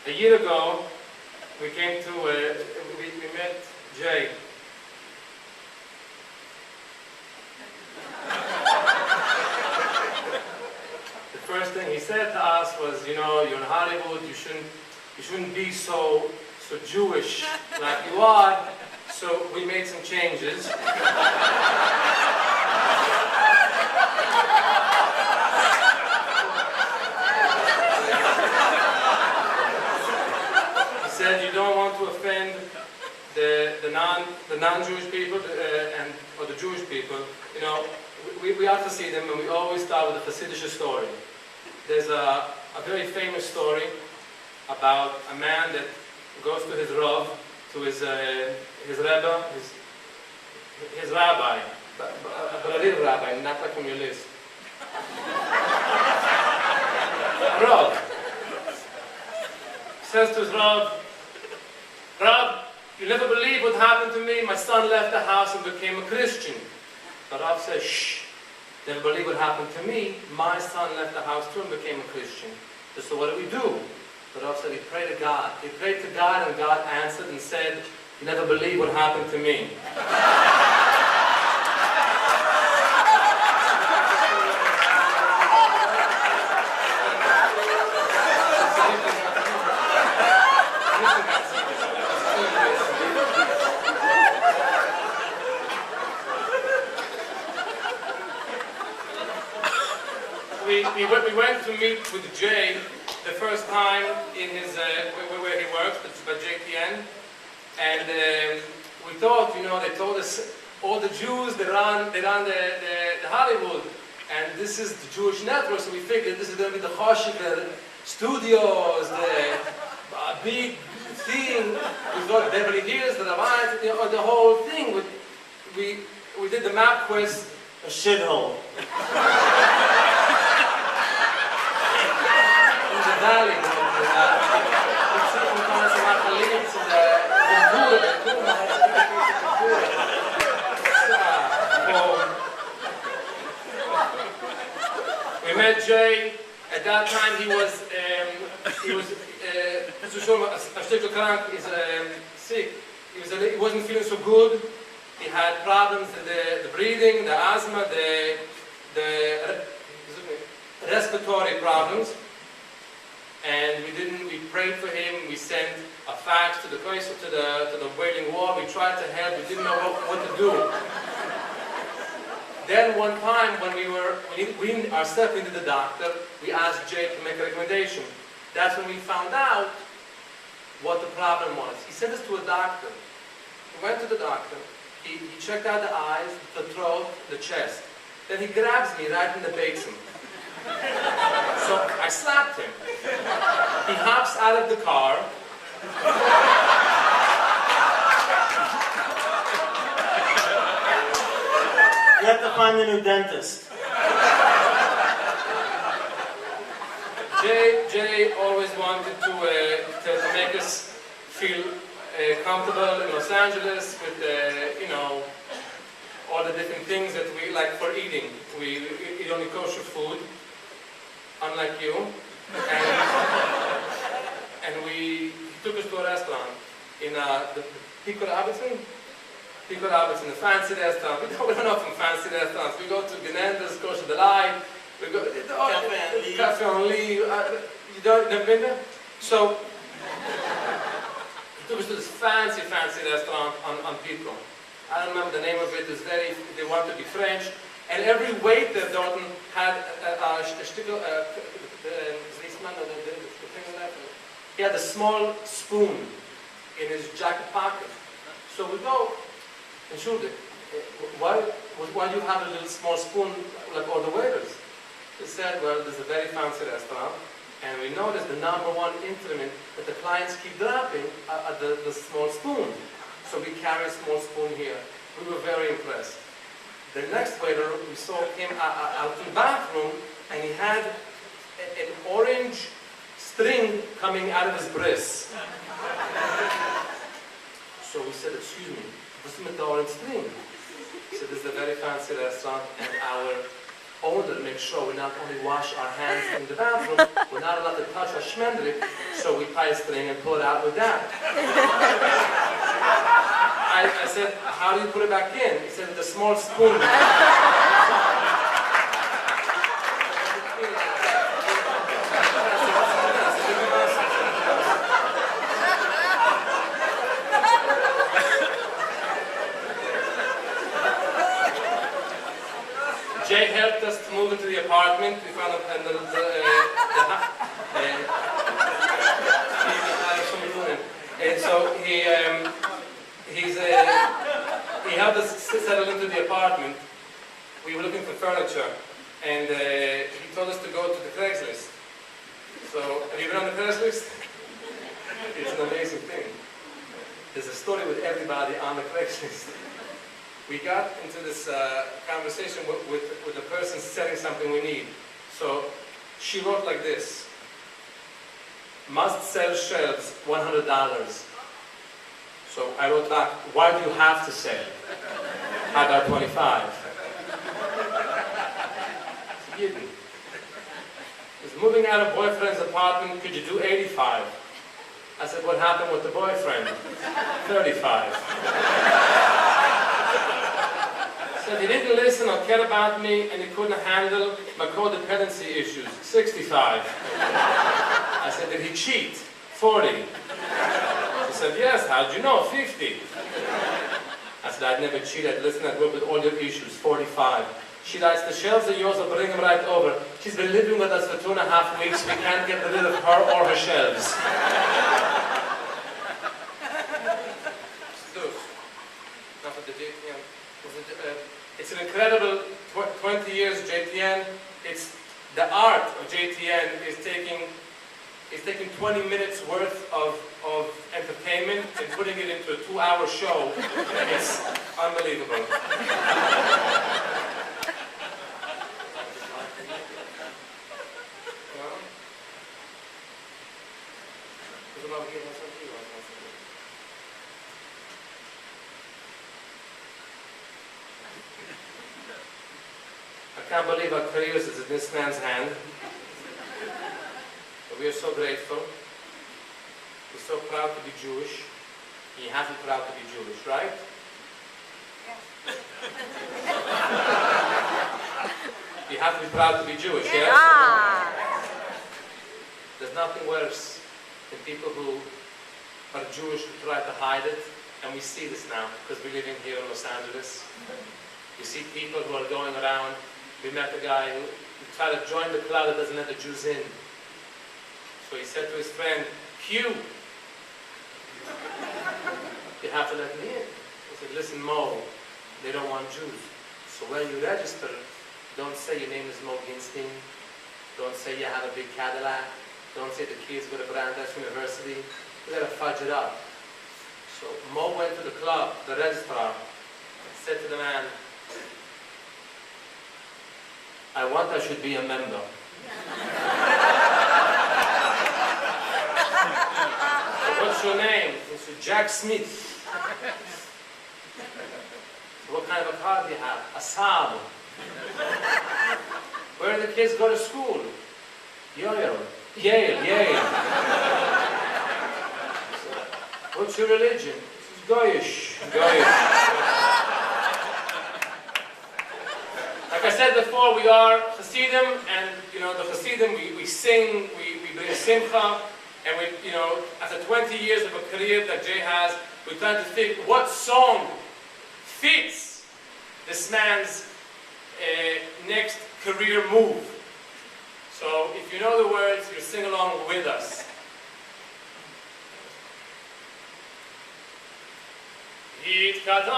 A year ago, we came to, we met Jay. The first thing he said to us was, you know, you're in Hollywood, you shouldn't be so Jewish like you are. So we made some changes. He said you don't want to offend the non-Jewish people or the Jewish people. You know, we have to see them, and we always start with a Hasidic story. There's a very famous story about a man that goes to his Rav, to his Rebbe, his rabbi, but a real rabbi, not like on your list. Rav says to his Rav, Rav, you never believe what happened to me. My son left the house and became a Christian. The Rav says, shh, never believe what happened to me. My son left the house too and became a Christian. So what do we do? The Rav said he prayed to God. He prayed to God and God answered and said, you never believe what happened to me. We went to meet with Jay the first time in his where he works, by JTN, and we thought, you know, they told us all the Jews they run the Hollywood, and this is the Jewish network, so we figured this is going to be the Choshik, the studios, the big thing. We thought Beverly Hills, the Ravine, the whole thing. We did the map quiz, a shithole. Valley, we met Jay. At that time he was sick. He wasn't feeling so good. He had problems with the breathing, the asthma, the respiratory problems. And we prayed for him. We sent a fax to the Wailing Wall. We tried to help. We didn't know what to do. Then one time when we ourselves into the doctor, we asked Jay to make a recommendation. That's when we found out what the problem was. He sent us to a doctor. We went to the doctor. He checked out the eyes, the throat, the chest. Then he grabs me right in the basin. So I slapped him. He hops out of the car. You have to find a new dentist. Jay always wanted to make us feel comfortable in Los Angeles with you know, all the different things that we like for eating. We eat only kosher food, unlike you. And he took us to a restaurant in the Pico Robertson, the fancy restaurant. We don't know from fancy restaurants. We go to Genenda's, Kosher Delight. We go Cafe on Lee. You don't never been there? So he took us to this fancy restaurant on Pico. I don't remember the name of it. It was they wanted to be French. And every waiter had a shtickle, he had a small spoon in his jacket pocket. So we go, and shoot it. Why do you have a little small spoon like all the waiters? They said, well, there's a very fancy restaurant, and we noticed the #1 instrument that the clients keep dropping the small spoon. So we carry a small spoon here. We were very impressed. The next waiter we saw came out to the bathroom, and he had an orange string coming out of his breast. So we said, excuse me, what's with the orange string? He said, this is a very fancy restaurant, and our owner makes sure we not only wash our hands in the bathroom, we're not allowed to touch our schmendrik, so we tie a string and pull it out with that. I said, how do you put it back in? He said, with a small spoon. Jay helped us to move into the apartment. We found and so he helped us settle into the apartment. We were looking for furniture, and he told us to go to the Craigslist. So, have you been on the Craigslist? It's an amazing thing. There's a story with everybody on the Craigslist. We got into this conversation with the person selling something we need. So she wrote like this: must sell shelves, $100. So I wrote back, why do you have to sell? How about 25? It's Yidden. He's moving out of boyfriend's apartment, could you do 85? I said, what happened with the boyfriend? 35. Said he didn't listen or care about me and he couldn't handle my codependency issues. 65. I said, did he cheat? 40. She said, yes, how'd you know? 50. I said, I'd never cheat, I'd listen, I'd work with all your issues. 45. She writes, the shelves are yours, I'll bring them right over. She's been living with us for 2.5 weeks, we can't get rid of her or her shelves. Enough of the JTN. It's an incredible 20 years JTN. It's the art of JTN is taking 20 minutes worth of entertainment and putting it into a 2-hour show. It's unbelievable. I can't believe our careers is in this man's hand. But we are so grateful. We're so proud to be Jewish. And you have to be proud to be Jewish, right? You have to be proud to be Jewish, yes? There's nothing worse than people who are Jewish who try to hide it. And we see this now, because we're living here in Los Angeles. You see people who are going around. We met a guy who tried to join the club that doesn't let the Jews in. So he said to his friend, Hugh, you have to let me in. He said, listen, Mo, they don't want Jews. So when you register, don't say your name is Mo Ginstein. Don't say you have a big Cadillac. Don't say the kids go to Brandeis University. You gotta fudge it up. So Mo went to the club, the registrar, and said to the man, I want I should be a member. So what's your name? He said, Jack Smith. So what kind of a car do you have? A Saab. Where do the kids go to school? Yale. So, what's your religion? This is Goyish. Like I said before, we are Hasidim, and the Hasidim, we sing, we bring simcha, and after 20 years of a career that Jay has, we try to think what song fits this man's next career move. So if you know the words, you sing along with us. Yitkatan